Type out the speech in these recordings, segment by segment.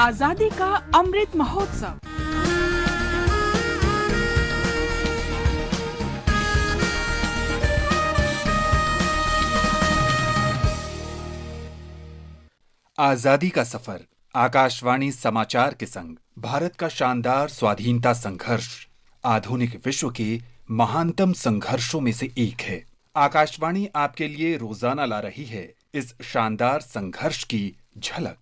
आजादी का अमृत महोत्सव। आजादी का सफर आकाशवाणी समाचार के संग भारत का शानदार स्वाधीनता संघर्ष आधुनिक विश्व के महानतम संघर्षों में से एक है। आकाशवाणी आपके लिए रोजाना ला रही है इस शानदार संघर्ष की झलक।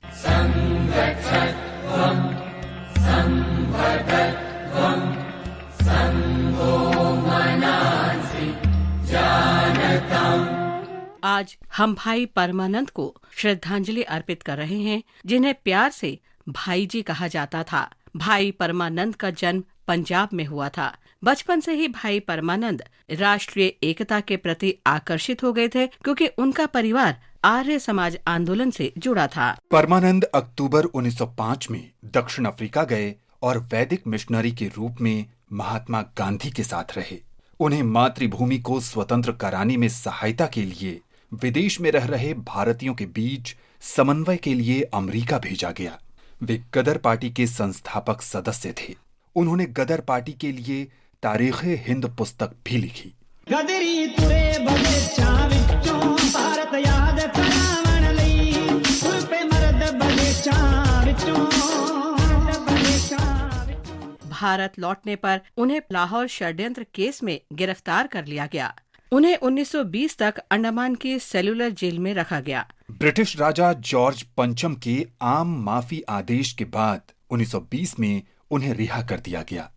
आज हम भाई परमानंद को श्रद्धांजलि अर्पित कर रहे हैं, जिन्हें प्यार से भाई जी कहा जाता था। भाई परमानंद का जन्म पंजाब में हुआ था। बचपन से ही भाई परमानंद राष्ट्रीय एकता के प्रति आकर्षित हो गए थे, क्योंकि उनका परिवार आर्य समाज आंदोलन से जुड़ा था। परमानंद अक्टूबर 1905 में दक्षिण अफ्रीका गए और वैदिक मिशनरी के रूप में महात्मा गांधी के साथ रहे। उन्हें मातृभूमि को स्वतंत्र कराने में सहायता के लिए विदेश में रह रहे भारतीयों के बीच समन्वय के लिए अमेरिका भेजा गया। वे गदर पार्टी के संस्थापक सदस्य थे। उन्होंने गदर पार्टी के लिए तारीख़े हिंद पुस्तक भी लिखी। गदरी तुरे बगीचा विचों भारत याद करावन लई पे मर्द बगीचा विचों। भारत लौटने पर उन्हें लाहौर षड्यंत्र केस में गिरफ्तार कर लिया गया। उन्हें 1920 तक अंडमान की सेलुलर जेल में रखा गया। ब्रिटिश राजा जॉर्ज पंचम के आम माफी आदेश के बाद 1920 में उन्हें रिहा कर दिया गया।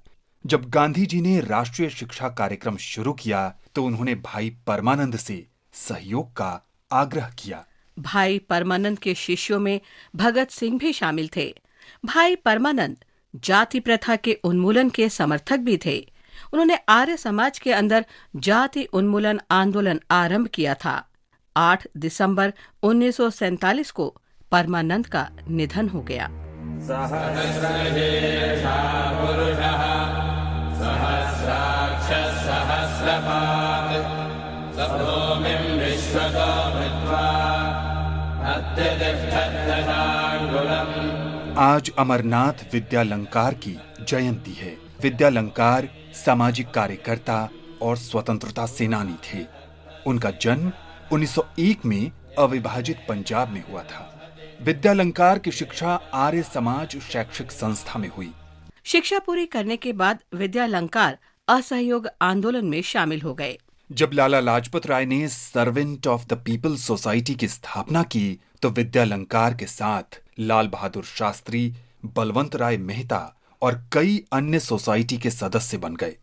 जब गांधी जी ने राष्ट्रीय शिक्षा कार्यक्रम शुरू किया तो उन्होंने भाई परमानंद से सहयोग का आग्रह किया। भाई परमानंद के शिष्यों में भगत सिंह भी शामिल थे। भाई परमानंद जाति प्रथा के उन्मूलन के समर्थक भी थे। उन्होंने आर्य समाज के अंदर जाति उन्मूलन आंदोलन आरंभ किया था। 8 दिसंबर 1947 को परमानंद का निधन हो गया। आज अमरनाथ विद्यालंकार की जयंती है। विद्यालंकार सामाजिक कार्यकर्ता और स्वतंत्रता सेनानी थे। उनका जन्म 1901 में अविभाजित पंजाब में हुआ था। विद्यालंकार की शिक्षा आर्य समाज शैक्षिक संस्था में हुई। शिक्षा पूरी करने के बाद विद्यालंकार असहयोग आंदोलन में शामिल हो गए। जब लाला लाजपत राय ने servant of the people society की स्थापना की तो विद्यालंकार के साथ लाल बहादुर शास्त्री, बलवंत राय मेहता और कई अन्य सोसाइटी के सदस्य बन गए।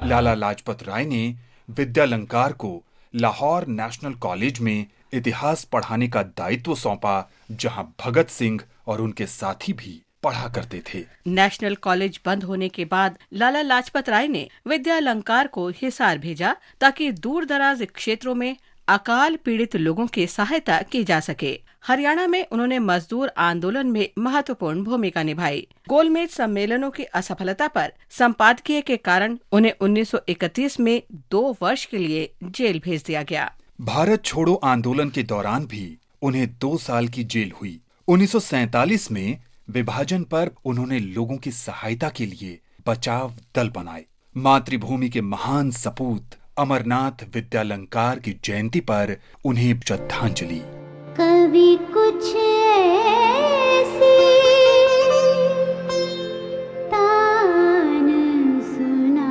लाला लाजपत राय ने विद्यालंकार को लाहौर नेशनल कॉलेज में इतिहास पढ़ाने का दायित्व सौंपा, जहां भगत सिंह और उनके साथी भी पढ़ा करते थे। नेशनल कॉलेज बंद होने के बाद लाला लाजपत राय ने विद्यालंकार को हिसार भेजा, ताकि दूर दराज क्षेत्रों में अकाल पीड़ित लोगों की सहायता की जा सके। हरियाणा में उन्होंने मजदूर आंदोलन में महत्वपूर्ण भूमिका निभाई। गोलमेज सम्मेलनों की असफलता पर संपादकीय के कारण उन्हें 1931 में 2 वर्ष के लिए जेल भेज दिया गया। भारत छोड़ो आंदोलन के दौरान भी उन्हें 2 साल की जेल हुई। 1947 में विभाजन पर उन्होंने लोगों की सहायता के लिए बचाव दल बनाए। मातृभूमि के महान सपूत अमरनाथ विद्यालंकार की जयंती पर उन्हें श्रद्धांजलि। कभी कुछ ऐसी तान सुना।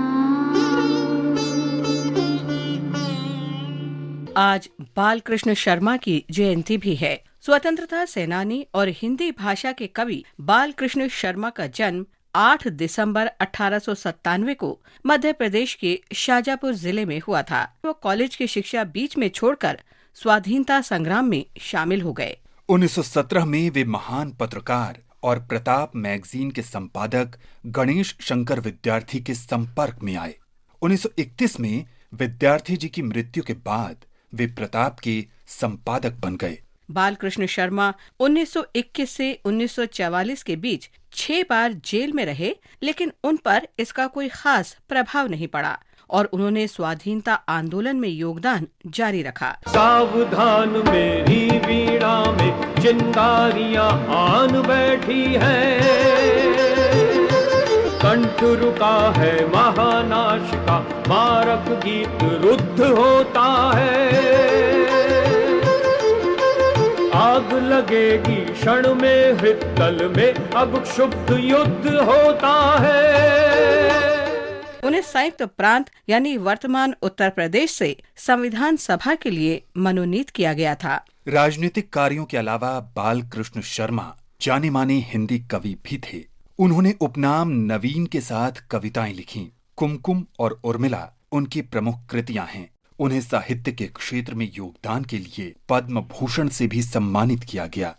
आज बालकृष्ण शर्मा की जयंती भी है। स्वतंत्रता सेनानी और हिंदी भाषा के कवि बालकृष्ण शर्मा का जन्म 8 दिसंबर 1897 को मध्य प्रदेश के शाजापुर जिले में हुआ था। वो कॉलेज की शिक्षा बीच में छोड़कर स्वाधीनता संग्राम में शामिल हो गए। 1917 में वे महान पत्रकार और प्रताप मैगजीन के संपादक गणेश शंकर विद्यार्थी के संपर्क में आए। 1931 में विद्यार्थी जी की मृत्यु के बाद वे प्रताप के संपादक बन गए। बालकृष्ण शर्मा 1921 से 1944 के बीच 6 बार जेल में रहे, लेकिन उन पर इसका कोई खास प्रभाव नहीं पड़ा। और उन्होंने स्वाधीनता आंदोलन में योगदान जारी रखा। सावधान मेरी वीणा में चिंगारियां आन बैठी हैं, कंठ रुका है महानाश का, मारक गीत रुद्ध होता है। आग लगेगी क्षण में हृदय में, अब क्षुब्ध युद्ध होता है। उन्हें संयुक्त प्रांत यानी वर्तमान उत्तर प्रदेश से संविधान सभा के लिए मनोनीत किया गया था। राजनीतिक कार्यों के अलावा बाल कृष्ण शर्मा जाने माने हिंदी कवि भी थे। उन्होंने उपनाम नवीन के साथ कविताएं लिखीं। कुमकुम और उर्मिला उनकी प्रमुख कृतियां हैं। उन्हें साहित्य के क्षेत्र में योगदान के लिए पद्म भूषण से भी सम्मानित किया गया।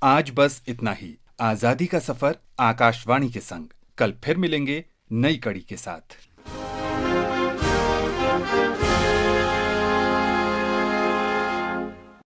आज बस इतना ही। आजादी का सफर आकाशवाणी के संग। कल फिर मिलेंगे नई कड़ी के साथ।